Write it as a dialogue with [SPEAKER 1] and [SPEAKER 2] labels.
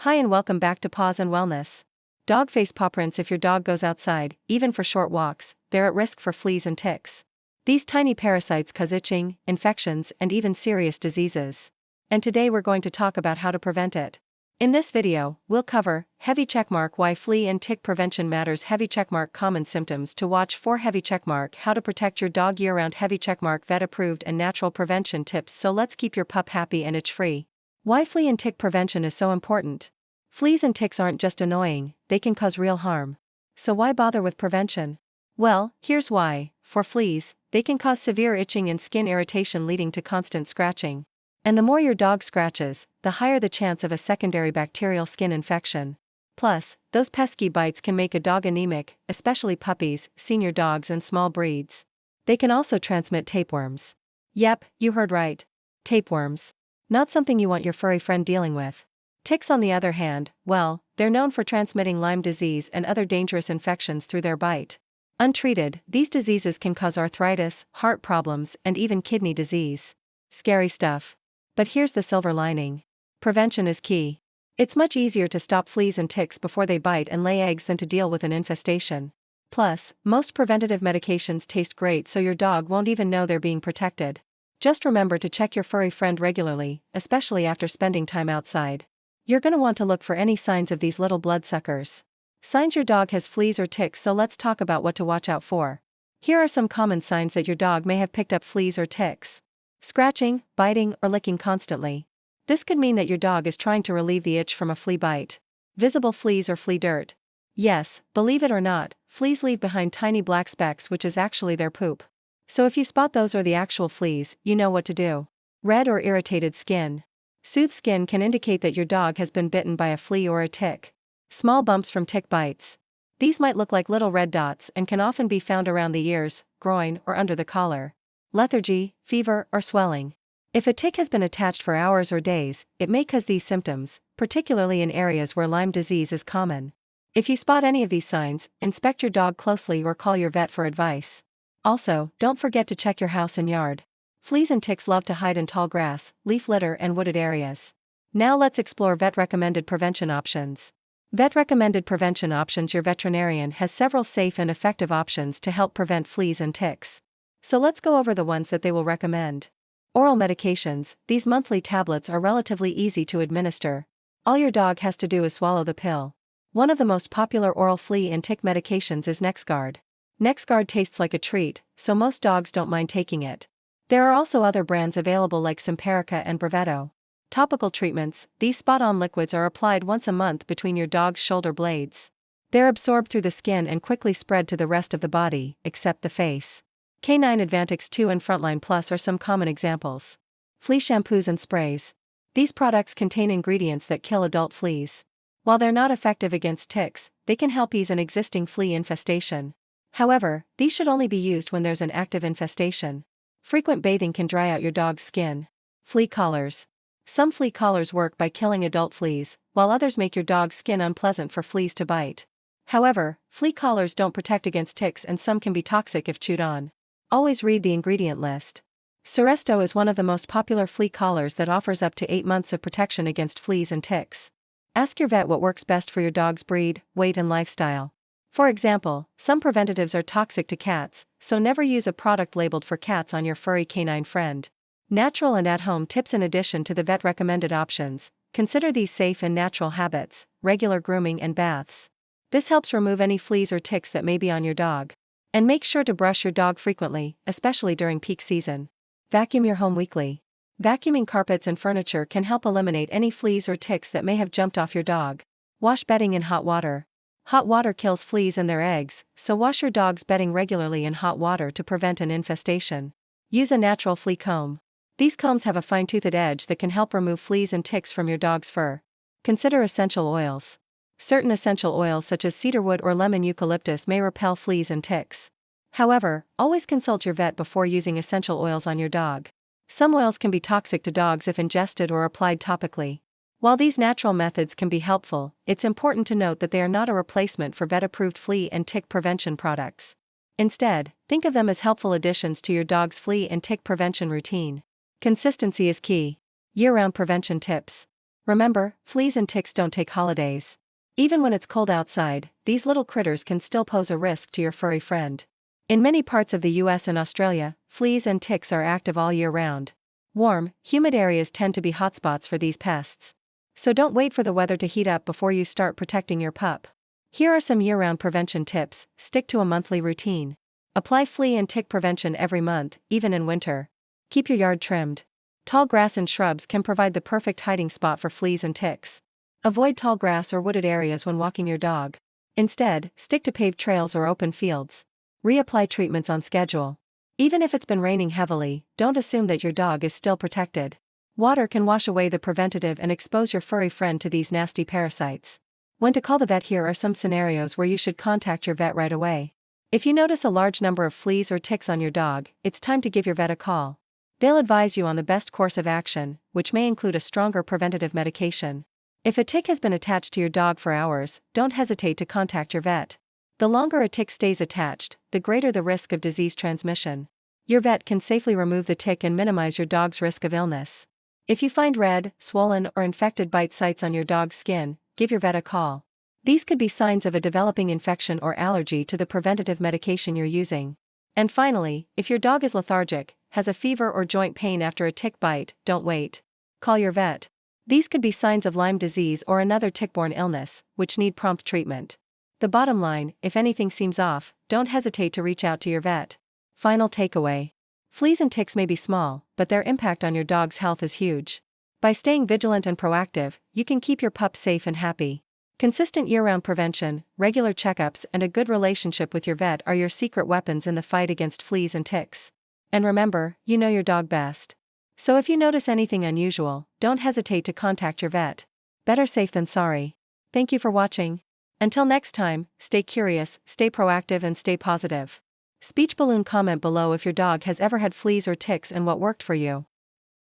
[SPEAKER 1] Hi and welcome back to Paws Wellness. Dog face paw prints. If your dog goes outside, even for short walks, they're at risk for fleas and ticks. These tiny parasites cause itching, infections, and even serious diseases. And today we're going to talk about how to prevent it. In this video, we'll cover heavy checkmark why flea and tick prevention matters, heavy checkmark common symptoms to watch for, heavy checkmark how to protect your dog year-round, heavy checkmark vet approved and natural prevention tips. So let's keep your pup happy and itch-free. Why flea and tick prevention is so important. Fleas and ticks aren't just annoying, they can cause real harm. So why bother with prevention? Well, here's why. For fleas, they can cause severe itching and skin irritation leading to constant scratching. And the more your dog scratches, the higher the chance of a secondary bacterial skin infection. Plus, those pesky bites can make a dog anemic, especially puppies, senior dogs and small breeds. They can also transmit tapeworms. Yep, you heard right. Tapeworms. Not something you want your furry friend dealing with. Ticks on the other hand, well, they're known for transmitting Lyme disease and other dangerous infections through their bite. Untreated, these diseases can cause arthritis, heart problems, and even kidney disease. Scary stuff. But here's the silver lining. Prevention is key. It's much easier to stop fleas and ticks before they bite and lay eggs than to deal with an infestation. Plus, most preventative medications taste great, so your dog won't even know they're being protected. Just remember to check your furry friend regularly, especially after spending time outside. You're going to want to look for any signs of these little bloodsuckers. Signs your dog has fleas or ticks. So let's talk about what to watch out for. Here are some common signs that your dog may have picked up fleas or ticks. Scratching, biting, or licking constantly. This could mean that your dog is trying to relieve the itch from a flea bite. Visible fleas or flea dirt. Yes, believe it or not, fleas leave behind tiny black specks, which is actually their poop. So if you spot those or the actual fleas, you know what to do. Red or irritated skin. Soothed skin can indicate that your dog has been bitten by a flea or a tick. Small bumps from tick bites. These might look like little red dots and can often be found around the ears, groin, or under the collar. Lethargy, fever, or swelling. If a tick has been attached for hours or days, it may cause these symptoms, particularly in areas where Lyme disease is common. If you spot any of these signs, inspect your dog closely or call your vet for advice. Also, don't forget to check your house and yard. Fleas and ticks love to hide in tall grass, leaf litter, and wooded areas. Now let's explore vet-recommended prevention options. Vet-recommended prevention options. Your veterinarian has several safe and effective options to help prevent fleas and ticks. So let's go over the ones that they will recommend. Oral medications. These monthly tablets are relatively easy to administer. All your dog has to do is swallow the pill. One of the most popular oral flea and tick medications is NexGard. NexGard tastes like a treat, so most dogs don't mind taking it. There are also other brands available like Simparica and Brevetto. Topical treatments. These spot-on liquids are applied once a month between your dog's shoulder blades. They're absorbed through the skin and quickly spread to the rest of the body, except the face. K9 Advantix 2 and Frontline Plus are some common examples. Flea shampoos and sprays. These products contain ingredients that kill adult fleas. While they're not effective against ticks, they can help ease an existing flea infestation. However, these should only be used when there's an active infestation. Frequent bathing can dry out your dog's skin. Flea collars. Some flea collars work by killing adult fleas, while others make your dog's skin unpleasant for fleas to bite. However, flea collars don't protect against ticks and some can be toxic if chewed on. Always read the ingredient list. Seresto is one of the most popular flea collars that offers up to 8 months of protection against fleas and ticks. Ask your vet what works best for your dog's breed, weight, and lifestyle. For example, some preventatives are toxic to cats, so never use a product labeled for cats on your furry canine friend. Natural and at-home tips. In addition to the vet-recommended options, consider these safe and natural habits: regular grooming and baths. This helps remove any fleas or ticks that may be on your dog. And make sure to brush your dog frequently, especially during peak season. Vacuum your home weekly. Vacuuming carpets and furniture can help eliminate any fleas or ticks that may have jumped off your dog. Wash bedding in hot water. Hot water kills fleas and their eggs, so wash your dog's bedding regularly in hot water to prevent an infestation. Use a natural flea comb. These combs have a fine-toothed edge that can help remove fleas and ticks from your dog's fur. Consider essential oils. Certain essential oils such as cedarwood or lemon eucalyptus may repel fleas and ticks. However, always consult your vet before using essential oils on your dog. Some oils can be toxic to dogs if ingested or applied topically. While these natural methods can be helpful, it's important to note that they are not a replacement for vet-approved flea and tick prevention products. Instead, think of them as helpful additions to your dog's flea and tick prevention routine. Consistency is key. Year-round prevention tips. Remember, fleas and ticks don't take holidays. Even when it's cold outside, these little critters can still pose a risk to your furry friend. In many parts of the US and Australia, fleas and ticks are active all year round. Warm, humid areas tend to be hotspots for these pests. So don't wait for the weather to heat up before you start protecting your pup. Here are some year-round prevention tips. Stick to a monthly routine. Apply flea and tick prevention every month, even in winter. Keep your yard trimmed. Tall grass and shrubs can provide the perfect hiding spot for fleas and ticks. Avoid tall grass or wooded areas when walking your dog. Instead, stick to paved trails or open fields. Reapply treatments on schedule. Even if it's been raining heavily, don't assume that your dog is still protected. Water can wash away the preventative and expose your furry friend to these nasty parasites. When to call the vet. Here are some scenarios where you should contact your vet right away. If you notice a large number of fleas or ticks on your dog, it's time to give your vet a call. They'll advise you on the best course of action, which may include a stronger preventative medication. If a tick has been attached to your dog for hours, don't hesitate to contact your vet. The longer a tick stays attached, the greater the risk of disease transmission. Your vet can safely remove the tick and minimize your dog's risk of illness. If you find red, swollen, or infected bite sites on your dog's skin, give your vet a call. These could be signs of a developing infection or allergy to the preventative medication you're using. And finally, if your dog is lethargic, has a fever or joint pain after a tick bite, don't wait. Call your vet. These could be signs of Lyme disease or another tick-borne illness, which need prompt treatment. The bottom line, if anything seems off, don't hesitate to reach out to your vet. Final takeaway. Fleas and ticks may be small, but their impact on your dog's health is huge. By staying vigilant and proactive, you can keep your pup safe and happy. Consistent year-round prevention, regular checkups, and a good relationship with your vet are your secret weapons in the fight against fleas and ticks. And remember, you know your dog best. So if you notice anything unusual, don't hesitate to contact your vet. Better safe than sorry. Thank you for watching. Until next time, stay curious, stay proactive, and stay positive. Speech balloon. Comment below if your dog has ever had fleas or ticks and what worked for you.